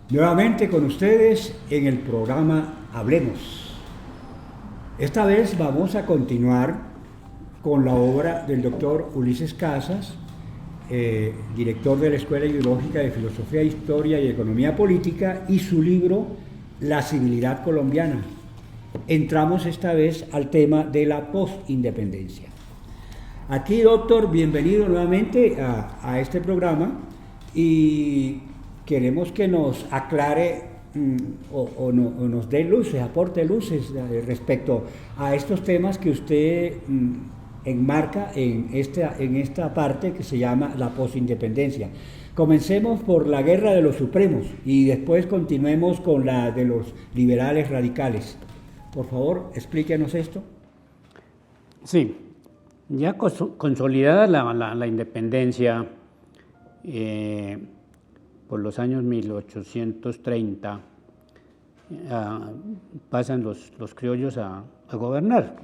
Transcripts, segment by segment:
Nuevamente con ustedes en el programa Hablemos. Esta vez vamos a continuar con la obra del doctor Ulises Casas, director de la Escuela Ideológica de Filosofía, Historia y Economía Política, y su libro La civilidad colombiana. Entramos esta vez al tema de la postindependencia. Aquí, doctor, bienvenido nuevamente a este programa y queremos que nos aclare o nos dé luces, aporte luces respecto a estos temas que usted enmarca en esta parte que se llama la posindependencia. Comencemos por la guerra de los supremos y después continuemos con la de los liberales radicales. Por favor, explíquenos esto. Sí, ya consolidada la independencia por los años 1830, pasan los criollos a gobernar.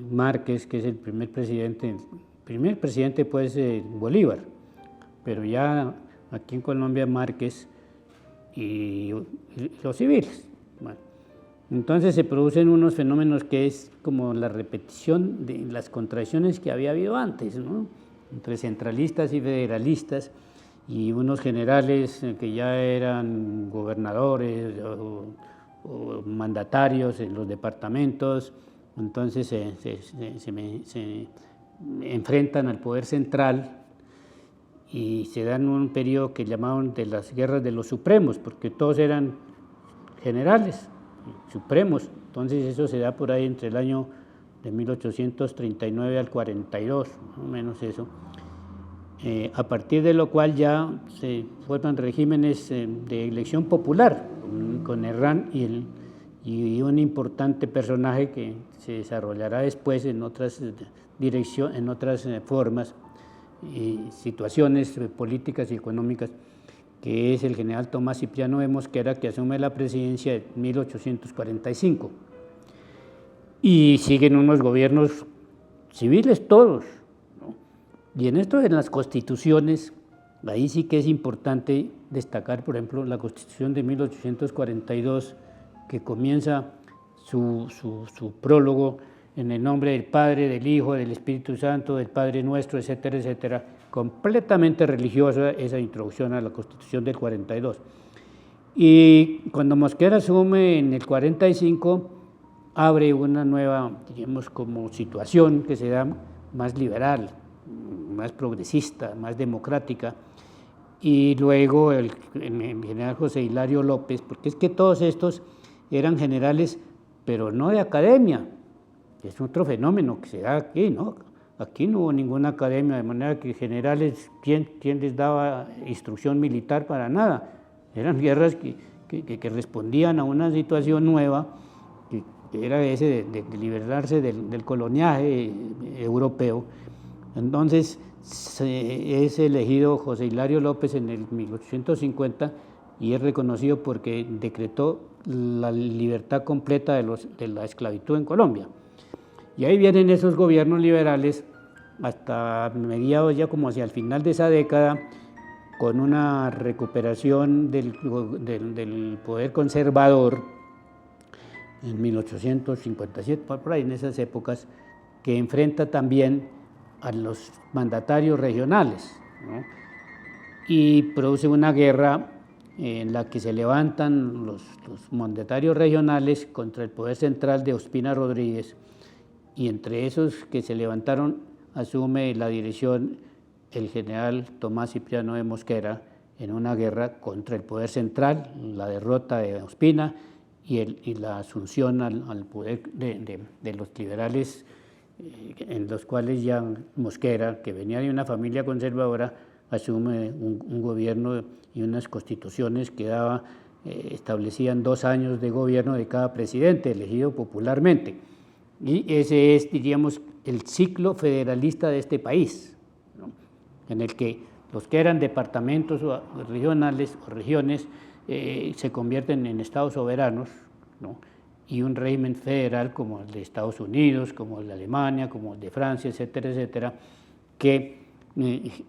Márquez, que es el primer presidente pues Bolívar, pero ya aquí en Colombia Márquez y los civiles. Bueno, entonces se producen unos fenómenos que es como la repetición de las contradicciones que había habido antes, ¿no? Entre centralistas y federalistas, y unos generales que ya eran gobernadores o mandatarios en los departamentos, entonces se enfrentan al poder central y se dan un periodo que llamaban de las guerras de los supremos, porque todos eran generales supremos. Entonces eso se da por ahí entre el año de 1839 al 42, más o menos eso. A partir de lo cual ya se forman regímenes de elección popular, con Herrán y un importante personaje que se desarrollará después en otras formas y situaciones políticas y económicas, que es el general Tomás Cipriano de Mosquera, que asume la presidencia en 1845. Y siguen unos gobiernos civiles todos, ¿no? Y en esto de las constituciones, ahí sí que es importante destacar, por ejemplo, la Constitución de 1842, que comienza su prólogo en el nombre del Padre, del Hijo, del Espíritu Santo, del Padre Nuestro, etcétera, etcétera, completamente religiosa esa introducción a la Constitución del 42. Y cuando Mosquera asume en el 45, abre una nueva, digamos, como situación que se da más liberal, más progresista, más democrática, y luego el general José Hilario López, porque es que todos estos eran generales, pero no de academia. Es otro fenómeno que se da aquí, ¿no? Aquí no hubo ninguna academia, de manera que generales, ¿quién les daba instrucción militar? Para nada. Eran guerras que respondían a una situación nueva, que era ese de liberarse del coloniaje europeo. Entonces es elegido José Hilario López en el 1850 y es reconocido porque decretó la libertad completa de la esclavitud en Colombia. Y ahí vienen esos gobiernos liberales hasta mediados, ya como hacia el final de esa década, con una recuperación del poder conservador en 1857, por ahí en esas épocas, que enfrenta también a los mandatarios regionales, ¿no? Y produce una guerra en la que se levantan los mandatarios regionales contra el poder central de Ospina Rodríguez, y entre esos que se levantaron asume la dirección el general Tomás Cipriano de Mosquera en una guerra contra el poder central, la derrota de Ospina y la asunción al poder de los liberales, en los cuales ya Mosquera, que venía de una familia conservadora, asume un gobierno y unas constituciones que establecían 2 años de gobierno de cada presidente elegido popularmente. Y ese es, diríamos, el ciclo federalista de este país, ¿no? En el que los que eran departamentos regionales o regiones se convierten en estados soberanos, ¿no? Y un régimen federal como el de Estados Unidos, como el de Alemania, como el de Francia, etcétera, etcétera, que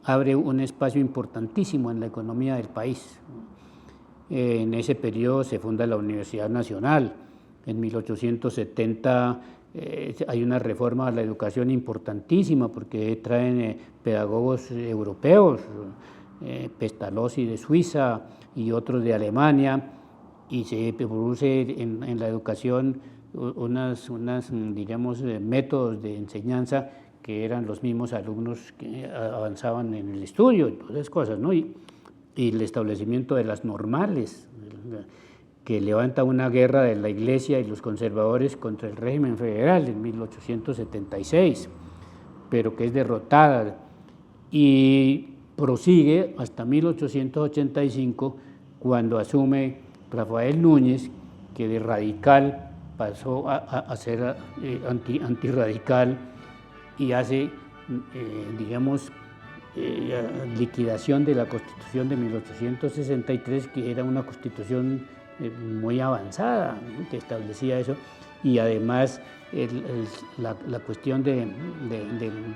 abre un espacio importantísimo en la economía del país, ¿no? En ese periodo se funda la Universidad Nacional. En 1870 hay una reforma a la educación importantísima porque traen pedagogos europeos, Pestalozzi de Suiza y otros de Alemania, y se produce en la educación digamos, métodos de enseñanza que eran los mismos alumnos que avanzaban en el estudio y todas esas cosas, ¿no? Y el establecimiento de las normales, que levanta una guerra de la Iglesia y los conservadores contra el régimen federal en 1876, pero que es derrotada y prosigue hasta 1885, cuando asume Rafael Núñez, que de radical pasó a ser antirradical y hace, digamos, liquidación de la Constitución de 1863, que era una constitución muy avanzada, ¿no?, que establecía eso, y además la cuestión del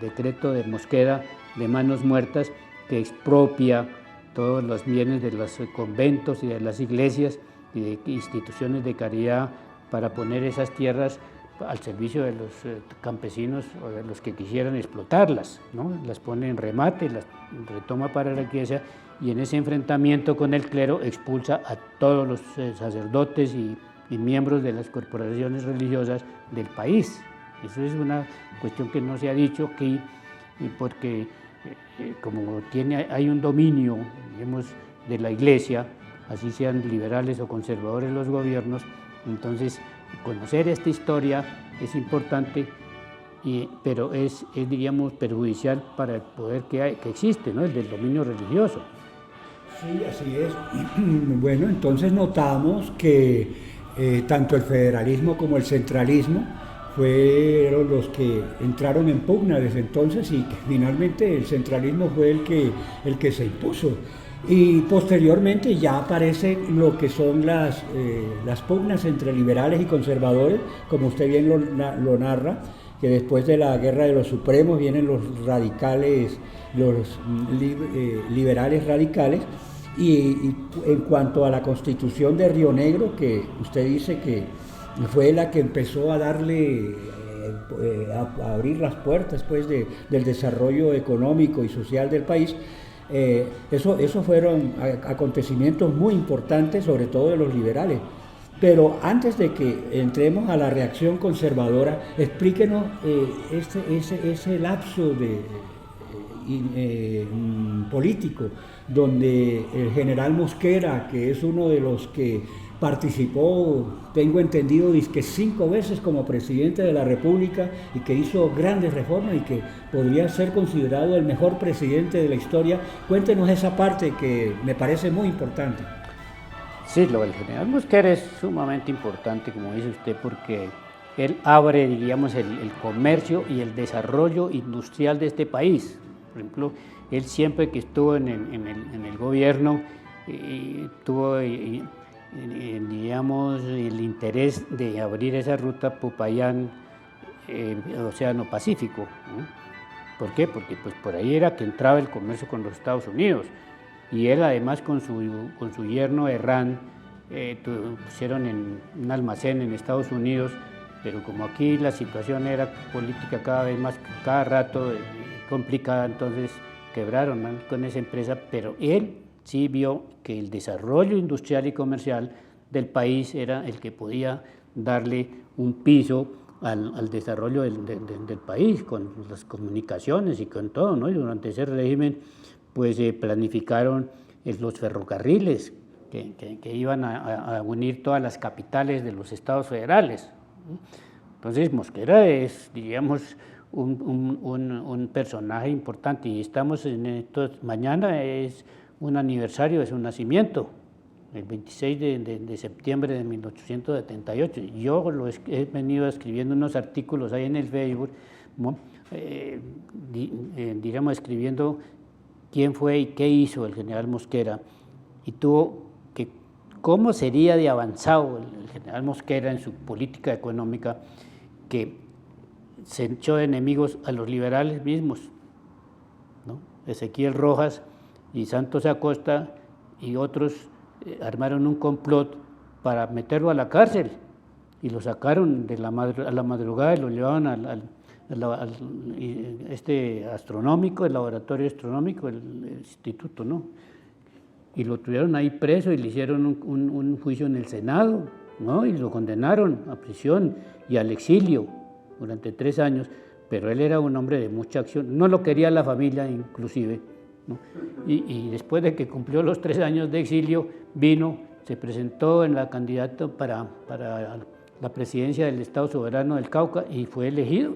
decreto de Mosquera de manos muertas, que expropia todos los bienes de los conventos y de las iglesias y de instituciones de caridad para poner esas tierras al servicio de los campesinos o de los que quisieran explotarlas, ¿no? Las pone en remate, las retoma para la iglesia, y en ese enfrentamiento con el clero expulsa a todos los sacerdotes y miembros de las corporaciones religiosas del país. Eso es una cuestión que no se ha dicho aquí, porque como hay un dominio, digamos, de la iglesia, así sean liberales o conservadores los gobiernos, entonces conocer esta historia es importante, pero es, digamos, perjudicial para el poder que existe, ¿no?, el del dominio religioso. Sí, así es. Bueno, entonces notamos que tanto el federalismo como el centralismo fueron los que entraron en pugna desde entonces, y que finalmente el centralismo fue el que se impuso. Y posteriormente ya aparece lo que son las pugnas entre liberales y conservadores, como usted bien lo narra, que después de la Guerra de los Supremos vienen los radicales, los liberales radicales, y en cuanto a la Constitución de Río Negro, que usted dice que fue la que empezó a darle, a abrir las puertas pues, del desarrollo económico y social del país. Eso fueron acontecimientos muy importantes, sobre todo de los liberales. Pero antes de que entremos a la reacción conservadora, explíquenos ese lapso político donde el general Mosquera, que es uno de los que participó, tengo entendido, que 5 veces como presidente de la República, y que hizo grandes reformas y que podría ser considerado el mejor presidente de la historia. Cuéntenos esa parte que me parece muy importante. Sí, lo del general Mosquera es sumamente importante, como dice usted, porque él abre, digamos, el comercio y el desarrollo industrial de este país. Por ejemplo, él siempre que estuvo en el gobierno tuvo, digamos, el interés de abrir esa ruta Popayán, Océano Pacífico, ¿no? ¿Por qué? Porque pues por ahí era que entraba el comercio con los Estados Unidos, y él además con su yerno Herrán pusieron en un almacén en Estados Unidos, pero como aquí la situación era política cada rato complicada, entonces quebraron, ¿no?, con esa empresa, pero él sí vio que el desarrollo industrial y comercial del país era el que podía darle un piso al desarrollo del país, con las comunicaciones y con todo, ¿no? Y durante ese régimen pues planificaron los ferrocarriles que iban a unir todas las capitales de los estados federales. Entonces Mosquera es, digamos, un personaje importante, y estamos mañana es un aniversario de su nacimiento, el 26 de septiembre de 1878. Yo he venido escribiendo unos artículos ahí en el Facebook, ¿no?, digamos, escribiendo quién fue y qué hizo el general Mosquera, y cómo sería de avanzado el general Mosquera en su política económica, que se echó de enemigos a los liberales mismos, ¿no? Ezequiel Rojas y Santos Acosta y otros armaron un complot para meterlo a la cárcel y lo sacaron a la madrugada y lo llevaban al astronómico, el laboratorio astronómico, el instituto, ¿no? Y lo tuvieron ahí preso y le hicieron un juicio en el Senado, ¿no? Y lo condenaron a prisión y al exilio durante 3 años, pero él era un hombre de mucha acción, no lo quería la familia inclusive, ¿no? Y después de que cumplió los 3 años de exilio, vino, se presentó en la candidata para la presidencia del Estado Soberano del Cauca y fue elegido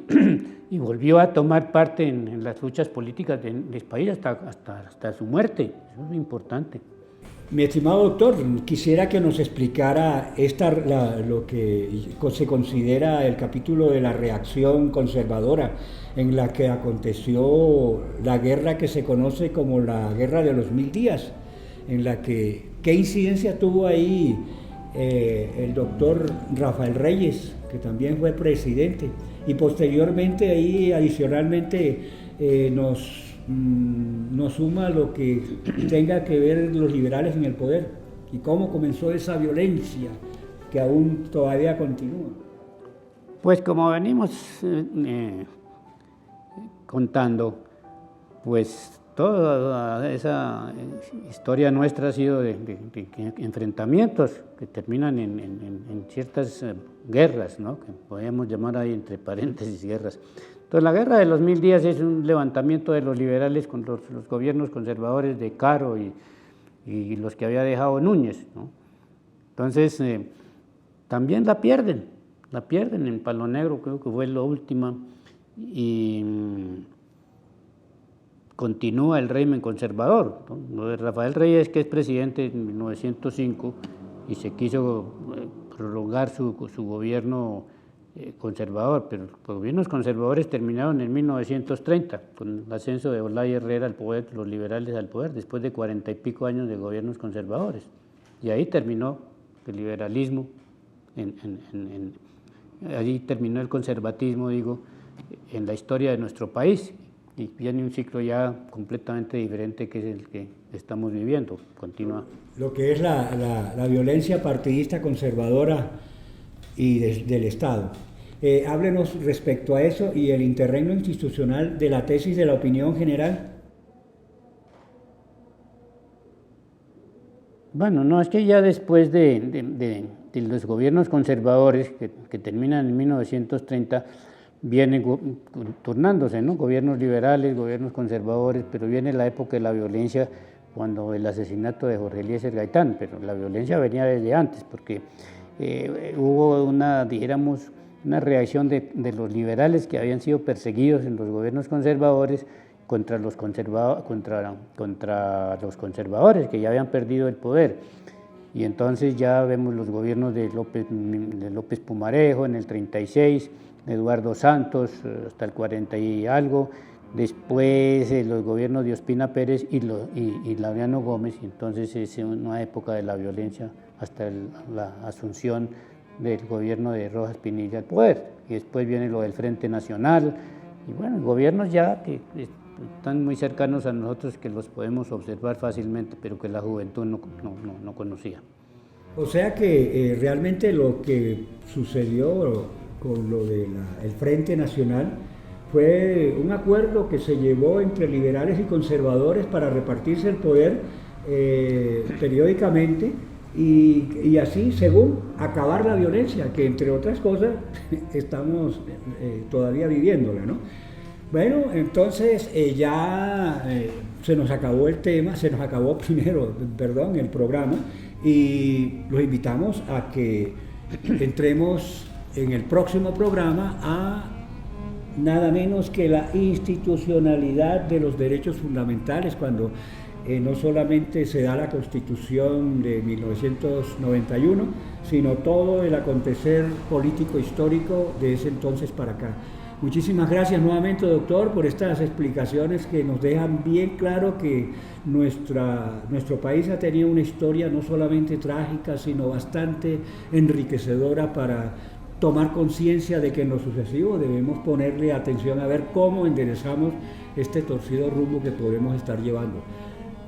y volvió a tomar parte en las luchas políticas del país hasta su muerte. Eso es importante. Mi estimado doctor, quisiera que nos explicara lo que se considera el capítulo de la reacción conservadora en la que aconteció la guerra que se conoce como la Guerra de los 1000 días, en la que, ¿qué incidencia tuvo ahí el doctor Rafael Reyes, que también fue presidente, y posteriormente ahí adicionalmente nos suma lo que tenga que ver los liberales en el poder y cómo comenzó esa violencia que aún todavía continúa? Pues como venimos contando, pues toda esa historia nuestra ha sido de enfrentamientos que terminan en ciertas guerras, ¿no? Que podemos llamar ahí entre paréntesis guerras. Entonces la Guerra de los 1000 días es un levantamiento de los liberales contra los gobiernos conservadores de Caro y los que había dejado Núñez, ¿no? Entonces también la pierden en Palo Negro, creo que fue la última, y continúa el régimen conservador, ¿no? Lo de Rafael Reyes, que es presidente en 1905 y se quiso prolongar su gobierno conservador, pero los gobiernos conservadores terminaron en 1930 con el ascenso de Olaya Herrera al poder, los liberales al poder, después de 40 y pico años de gobiernos conservadores. Y ahí terminó el liberalismo, allí terminó el conservatismo, digo, en la historia de nuestro país. Y viene un ciclo ya completamente diferente, que es el que estamos viviendo. Continúa. Lo que es la violencia partidista conservadora y del Estado. Háblenos respecto a eso y el interregno institucional de la tesis de la opinión general. Bueno, no, es que ya después de los gobiernos conservadores que terminan en 1930, vienen turnándose, ¿no? Gobiernos liberales, gobiernos conservadores, pero viene la época de la violencia cuando el asesinato de Jorge Eliezer Gaitán, pero la violencia venía desde antes, porque hubo una reacción de los liberales que habían sido perseguidos en los gobiernos conservadores contra los conservadores que ya habían perdido el poder. Y entonces ya vemos los gobiernos de López Pumarejo en el 36, de Eduardo Santos hasta el 40 y algo, después los gobiernos de Ospina Pérez y Laureano Gómez, y entonces es una época de la violencia hasta la asunción del gobierno de Rojas Pinilla al poder, y después viene lo del Frente Nacional, y bueno, gobiernos ya que están muy cercanos a nosotros, que los podemos observar fácilmente, pero que la juventud no conocía. O sea que realmente lo que sucedió con lo del Frente Nacional fue un acuerdo que se llevó entre liberales y conservadores para repartirse el poder periódicamente y así, según acabar la violencia, que entre otras cosas estamos todavía viviéndola, ¿no? Bueno, entonces se nos acabó el tema, se nos acabó el programa, y los invitamos a que entremos en el próximo programa a nada menos que la institucionalidad de los derechos fundamentales, cuando no solamente se da la Constitución de 1991, sino todo el acontecer político histórico de ese entonces para acá. Muchísimas gracias nuevamente, doctor, por estas explicaciones que nos dejan bien claro que nuestro país ha tenido una historia no solamente trágica, sino bastante enriquecedora para tomar conciencia de que en lo sucesivo debemos ponerle atención a ver cómo enderezamos este torcido rumbo que podemos estar llevando.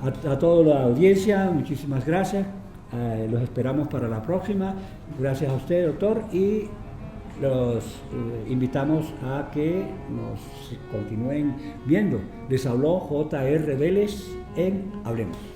A toda la audiencia, muchísimas gracias. Los esperamos para la próxima. Gracias a usted, doctor, y los invitamos a que nos continúen viendo. Les habló J.R. Vélez en Hablemos.